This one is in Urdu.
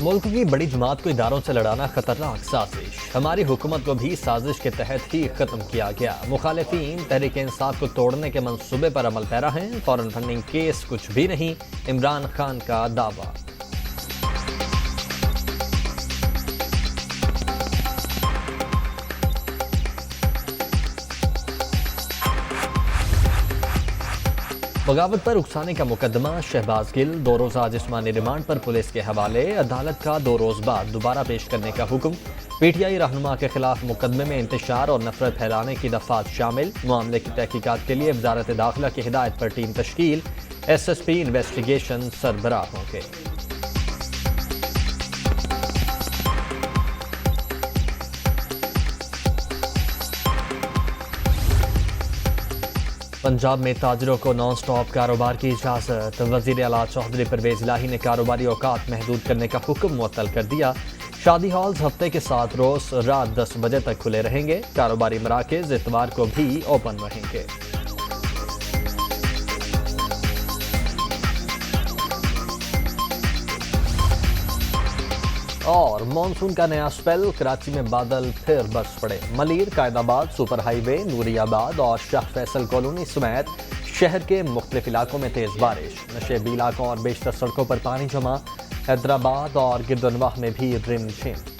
ملک کی بڑی جماعت کو اداروں سے لڑانا خطرناک سازش، ہماری حکومت کو بھی سازش کے تحت ہی ختم کیا گیا۔ مخالفین تحریک انصاف کو توڑنے کے منصوبے پر عمل پیرا ہیں۔ فارن فنڈنگ کیس کچھ بھی نہیں، عمران خان کا دعویٰ۔ بغاوت پر اکسانے کا مقدمہ، شہباز گل 2 روزہ جسمانی ریمانڈ پر پولیس کے حوالے، عدالت کا 2 روز بعد دوبارہ پیش کرنے کا حکم۔ پی ٹی آئی رہنما کے خلاف مقدمے میں انتشار اور نفرت پھیلانے کی دفعات شامل۔ معاملے کی تحقیقات کے لیے وزارت داخلہ کی ہدایت پر ٹیم تشکیل، ایس ایس پی انویسٹیگیشن سربراہ ہوں گے۔ پنجاب میں تاجروں کو نان سٹاپ کاروبار کی اجازت، وزیر اعلیٰ چودھری پرویز الہی نے کاروباری اوقات محدود کرنے کا حکم معطل کر دیا۔ شادی ہالز ہفتے کے 7 روز رات 10 بجے تک کھلے رہیں گے، کاروباری مراکز اتوار کو بھی اوپن رہیں گے۔ اور مانسون کا نیا سپیل، کراچی میں بادل پھر برس پڑے۔ ملیر، قائد آباد سپر ہائی وے، نوری آباد اور شاہ فیصل کالونی سمیت شہر کے مختلف علاقوں میں تیز بارش، نشیبی علاقوں اور بیشتر سڑکوں پر پانی جمع۔ حیدرآباد اور گردنواہ میں بھی رم جھم۔